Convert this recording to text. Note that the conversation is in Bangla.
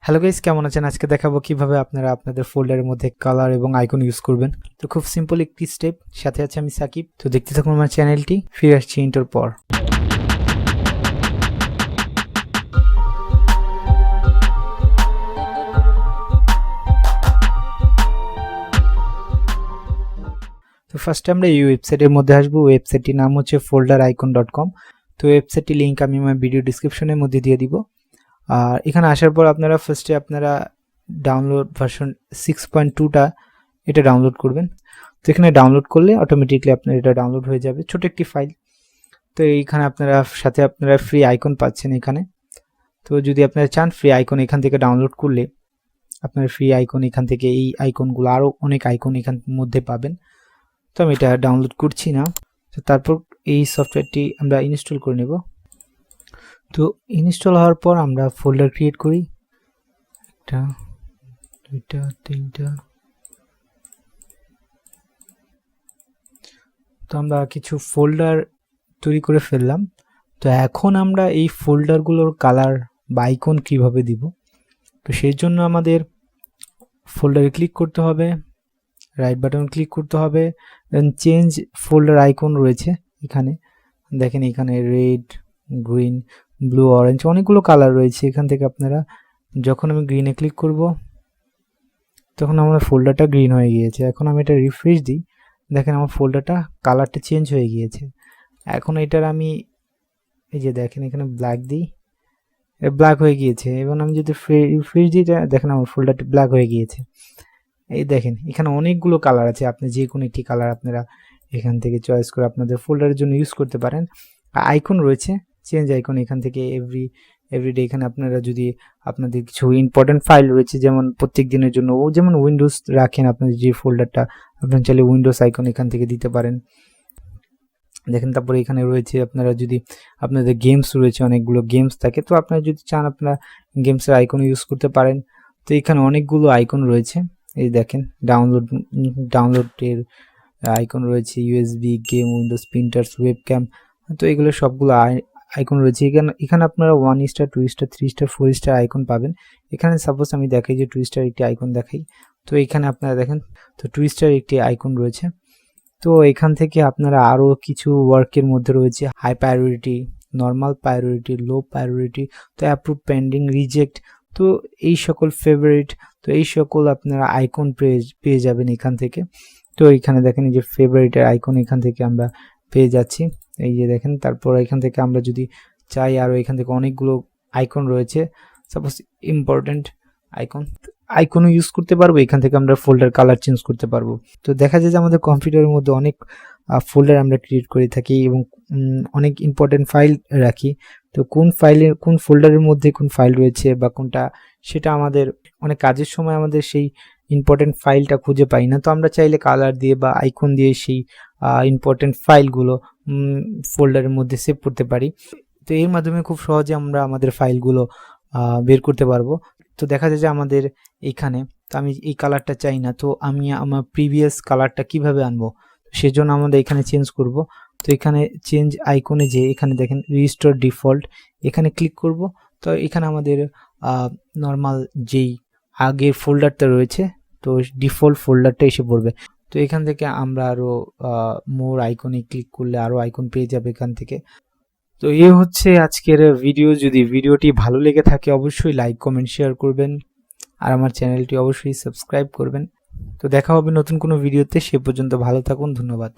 হ্যালো গাইস, কেমন আছেন? আজকে দেখাবো কিভাবে আপনারা আপনাদের ফোল্ডারের মধ্যে কালার এবং আইকন ইউজ করবেন। তো খুব সিম্পল একটি স্টেপ। সাথে আছে আমি সাকিব। তো দেখতে থাকুন আমার চ্যানেলটি। ফিরে আসছি ইন্টোর পর। তো ফার্স্টে আমরা এই ওয়েবসাইটের মধ্যে আসবো। ওয়েবসাইটটির নাম হচ্ছে icon.com। তো ওয়েবসাইটটির লিঙ্ক আমি আমার ভিডিও ডিসক্রিপশনের মধ্যে দিয়ে দিব। আর এখানে আসার পর আপনারা ফার্স্টে ডাউনলোড ভার্সন 6.2টা এটা ডাউনলোড করবেন। তো এখানে ডাউনলোড করলে অটোমেটিকলি আপনার এটা ডাউনলোড হয়ে যাবে, ছোট একটি ফাইল। তো এইখানে আপনারা ফ্রি আইকন পাচ্ছেন এখানে। তো যদি আপনারা চান ফ্রি আইকন এখান থেকে ডাউনলোড করলে আপনার ফ্রি আইকন এখান থেকে এই আইকনগুলো আরও অনেক আইকন এখান মধ্যে পাবেন। তো আমি এটা ডাউনলোড করছি না। তো তারপর এই সফটওয়্যারটি আমরা ইনস্টল করে নেব। তো ইনস্টল হওয়ার পর আমরা ফোল্ডার ক্রিয়েট করি, 1 2 3টা। তো আমরা কিছু ফোল্ডার তৈরি করে ফেললাম। তো এখন আমরা এই ফোল্ডারগুলোর কালার বা আইকন কীভাবে দিব, তো সেই জন্য আমাদের ফোল্ডারে ক্লিক করতে হবে, রাইট বাটন ক্লিক করতে হবে, দেন চেঞ্জ ফোল্ডার আইকন রয়েছে এখানে। দেখেন এখানে রেড, গ্রিন, ব্লু, অরেঞ্জ অনেকগুলো কালার রয়েছে। এখান থেকে আপনারা যখন আমি গ্রিনে ক্লিক করব তখন আমার ফোল্ডারটা গ্রিন হয়ে গিয়েছে। এখন আমি এটা রিফ্রেশ দিই, দেখেন আমার ফোল্ডারটা কালারটা চেঞ্জ হয়ে গিয়েছে। এখন এটার আমি এই যে দেখেন এখানে ব্ল্যাক দিই, ব্ল্যাক হয়ে গিয়েছে। এবং আমি যদি রিফ্রেশ দিই দেখেন আমার ফোল্ডারটা ব্ল্যাক হয়ে গিয়েছে। এই দেখেন এখানে অনেকগুলো কালার আছে, আপনি যে কোনো একটি কালার আপনারা এখান থেকে চয়েস করে আপনাদের ফোল্ডারের জন্য ইউজ করতে পারেন। আইকন রয়েছে, চেঞ্জ আইকন এখান থেকে এভরিডে এখানে আপনারা যদি আপনাদের কিছু ইম্পর্টেন্ট ফাইল রয়েছে যেমন প্রত্যেক দিনের জন্য, ও যেমন উইন্ডোজ রাখেন আপনাদের যে ফোল্ডারটা, আপনারা চাইলে উইন্ডোজ আইকন এখান থেকে দিতে পারেন। দেখেন তারপরে এখানে রয়েছে আপনারা যদি আপনাদের গেমস রয়েছে, অনেকগুলো গেমস থাকে, তো আপনারা যদি চান আপনারা গেমসের আইকন ইউজ করতে পারেন। তো এখানে অনেকগুলো আইকন রয়েছে, এই দেখেন ডাউনলোডের আইকন রয়েছে, USB, game, Windows printers, webcam. তো এগুলো সবগুলো আইকন রয়েছে। এখানে আপনারা 1 star, 2 star, 3 star, 4 star icon পাবেন। এখানে সাপোজ আমি দেখাই যে 2 স্টার একটি আইকন দেখাই। তো এখানে আপনারা দেখেন তো 2 স্টার একটি আইকন রয়েছে। তো এখান থেকে আপনারা আরও কিছু ওয়ার্কের মধ্যে রয়েছে হাই প্রায়োরিটি, নর্মাল প্রায়োরিটি, লো প্রায়োরিটি, তো অ্যাপ্রুভ, পেন্ডিং, রিজেক্ট, তো এই সকল ফেভারিট, তো এই সকল আপনারা আইকন পেয়ে যাবেন এখান থেকে। তো এখানে দেখেন এই যে ফেভারিটের আইকন এখান থেকে আমরা পেয়ে যাচ্ছি, এই যে দেখেন। তারপর এখান থেকে আমরা যদি চাই আরও এখান থেকে অনেকগুলো আইকন রয়েছে, সাপোজ ইম্পর্টেন্ট আইকনও ইউজ করতে পারবো। এখান থেকে আমরা ফোল্ডার কালার চেঞ্জ করতে পারবো। তো দেখা যায় যে আমাদের কম্পিউটারের মধ্যে অনেক ফোল্ডার আমরা ক্রিয়েট করে থাকি এবং অনেক ইম্পর্টেন্ট ফাইল রাখি। তো কোন ফোল্ডারের মধ্যে কোন ফাইল রয়েছে বা কোনটা, সেটা আমাদের অনেক কাজের সময় আমাদের সেই ইম্পর্টেন্ট ফাইলটা খুঁজে পাই না। তো আমরা চাইলে কালার দিয়ে বা আইকন দিয়ে সেই ইম্পর্টেন্ট ফাইলগুলো ফোল্ডারের মধ্যে সেভ করতে পারি। তো এর মাধ্যমে খুব সহজে আমরা আমাদের ফাইলগুলো বের করতে পারবো। তো দেখা যায় যে আমাদের এইখানে, তো আমি এই কালারটা চাই না, তো আমি আমার প্রিভিয়াস কালারটা কিভাবে আনবো, সেজন্য আমরা এখানে চেঞ্জ করব। তো এখানে চেঞ্জ আইকনে যে এখানে দেখেন রিস্টোর ডিফল্ট, এখানে ক্লিক করব। তো এখানে আমাদের নর্মাল যেই আগের ফোল্ডারটা রয়েছে, তো ডিফল্ট ফোল্ডারটা এসে পড়বে। তো এখান থেকে আমরা আরও মোর আইকনে ক্লিক করলে আরও আইকন পেয়ে যাবে এখান থেকে। তো এই হচ্ছে আজকের ভিডিও। যদি ভিডিওটি ভালো লেগে থাকে অবশ্যই লাইক, কমেন্ট, শেয়ার করবেন আর আমার চ্যানেলটি অবশ্যই সাবস্ক্রাইব করবেন। তো দেখা হবে নতুন কোনো ভিডিওতে, সে পর্যন্ত ভালো থাকুন, ধন্যবাদ।